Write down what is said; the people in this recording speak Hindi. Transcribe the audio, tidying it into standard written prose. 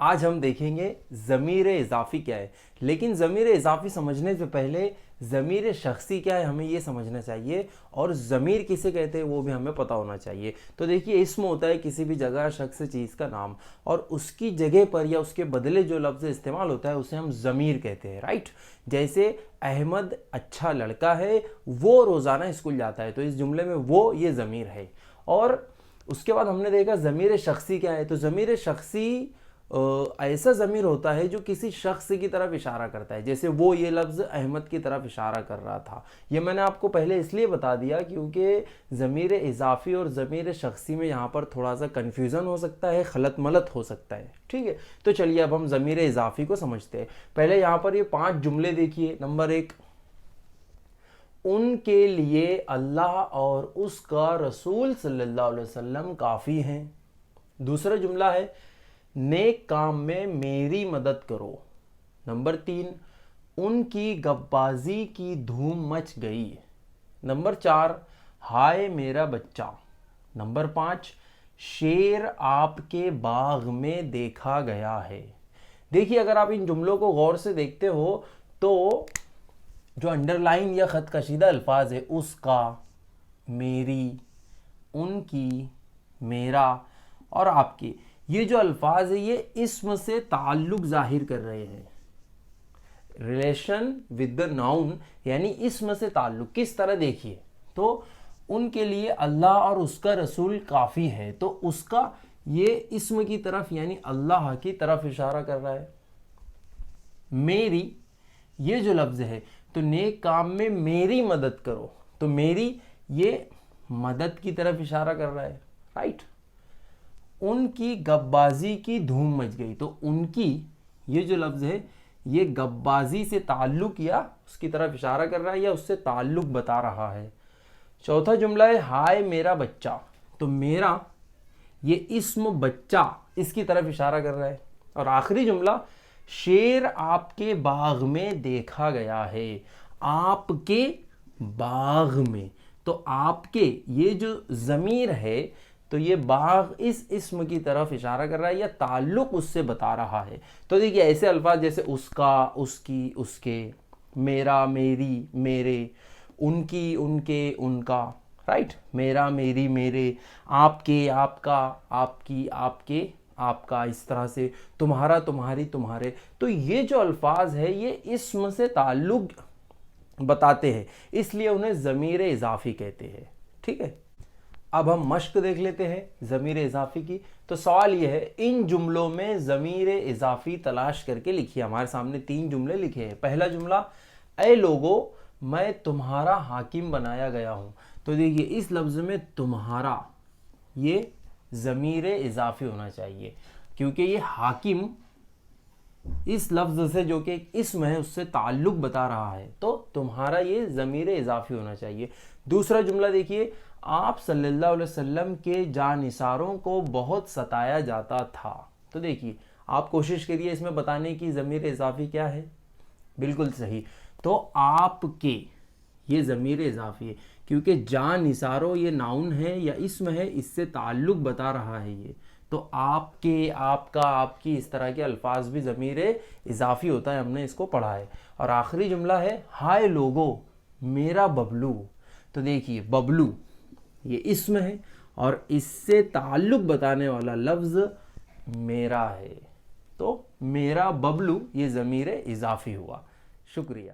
आज हम देखेंगे ज़मीर इज़ाफ़ी क्या है। लेकिन ज़मीर इज़ाफ़ी समझने से पहले ज़मीर शख्सी क्या है हमें ये समझना चाहिए, और ज़मीर किसे कहते हैं वो भी हमें पता होना चाहिए। तो देखिए, इस्म होता है किसी भी जगह, शख्स, चीज़ का नाम, और उसकी जगह पर या उसके बदले जो लफ्ज़ इस्तेमाल होता है उसे हम ज़मीर कहते हैं, राइट। जैसे अहमद अच्छा लड़का है, वो रोज़ाना स्कूल जाता है, तो इस जुमले में वो ये ज़मीर है। और उसके बाद हमने देखा ज़मीर शख्सी क्या है। तो ज़मीर शख्सी ऐसा ज़मीर होता है जो किसी शख्स की तरफ इशारा करता है। जैसे वो ये लफ्ज़ अहमद की तरफ इशारा कर रहा था। ये मैंने आपको पहले इसलिए बता दिया क्योंकि ज़मीर इज़ाफ़ी और ज़मीर शख्सी में यहाँ पर थोड़ा सा कन्फ्यूज़न हो सकता है, खलत मलत हो सकता है, ठीक है। तो चलिए अब हम ज़मीर इज़ाफ़ी को समझते हैं। पहले यहाँ पर ये 5 जुमले देखिए। नंबर 1, उनके लिए अल्लाह और उसका रसूल सल्लल्लाहु अलैहि वसल्लम काफ़ी हैं। दूसरा जुमला है, नेक काम में मेरी मदद करो। नंबर 3, उनकी गब्बाजी की धूम मच गई। नंबर 4, हाय मेरा बच्चा। नंबर 5, शेर आपके बाग में देखा गया है। देखिए, अगर आप इन जुमलों को गौर से देखते हो तो जो अंडरलाइन या ख़त कशीदा अल्फाज है, उसका, मेरी, उनकी, मेरा और आपकी, ये जो अल्फाज है ये इस्म से ताल्लुक जाहिर कर रहे हैं। रिलेशन विद द नाउन, यानी इस्म से ताल्लुक। किस तरह देखिए, तो उनके लिए अल्लाह और उसका रसूल काफ़ी है, तो उसका ये इस्म की तरफ यानी अल्लाह की तरफ इशारा कर रहा है। मेरी, ये जो लफ्ज़ है, तो नेक काम में मेरी मदद करो, तो मेरी ये मदद की तरफ इशारा कर रहा है, राइट। उनकी गब्बाजी की धूम मच गई, तो उनकी ये जो लफ्ज़ है ये गब्बाजी से ताल्लुक़ या उसकी तरफ इशारा कर रहा है या उससे ताल्लुक़ बता रहा है। चौथा जुमला है, हाय मेरा बच्चा, तो मेरा ये इस्म बच्चा, इसकी तरफ इशारा कर रहा है। और आखिरी जुमला, शेर आपके बाग में देखा गया है। आपके बाग में, तो आपके ये जो ज़मीर है, तो ये बाग इस इस्म की तरफ इशारा कर रहा है या ताल्लुक़ उससे बता रहा है। तो देखिए, ऐसे अल्फाज जैसे उसका, उसकी, उसके, मेरा, मेरी, मेरे, उनकी, उनके, उनका, राइट, मेरा, मेरी, मेरे, आपके, आपका, आपकी, आपके, आपका, इस तरह से तुम्हारा, तुम्हारी, तुम्हारे। तो ये जो अल्फाज है ये इस्म से ताल्लुक़ बताते हैं, इसलिए उन्हें ज़मीर इज़ाफ़ी कहते हैं, ठीक है। अब हम मश्क देख लेते हैं ज़मीर इज़ाफ़ी की। तो सवाल ये है, इन जुमलों में ज़मीर इज़ाफ़ी तलाश करके लिखिए। हमारे सामने 3 जुमले लिखे हैं। पहला जुमला, ऐ लोगो मैं तुम्हारा हाकिम बनाया गया हूँ। तो देखिए, इस लफ्ज़ में तुम्हारा ये ज़मीर इज़ाफ़ी होना चाहिए क्योंकि ये हाकिम इस लफ्ज़ से जो कि एक इस्म है उससे ताल्लुक़ बता रहा है, तो तुम्हारा ये ज़मीर इज़ाफ़ी होना चाहिए। दूसरा जुमला देखिए, आप सल्लल्लाहु अलैहि वसल्लम के जानिसारों को बहुत सताया जाता था। तो देखिए, आप कोशिश करिए इसमें बताने की ज़मीर इज़ाफ़ी क्या है। बिल्कुल सही, तो आपके ये ज़मीर इज़ाफ़ी है क्योंकि जानिसारों ये नाउन है या इस्म है, इससे ताल्लुक़ बता रहा है ये। तो आपके, आपका, आपकी, इस तरह के अल्फाज भी ज़मीर इज़ाफ़ी होता है, हमने इसको पढ़ा है। और आखिरी जुमला है, हाय लोगो मेरा बबलू। तो देखिए, बबलू ये इस्म है और इससे ताल्लुक़ बताने वाला लफ्ज़ मेरा है, तो मेरा बबलू ये ज़मीर इज़ाफ़ी हुआ। शुक्रिया।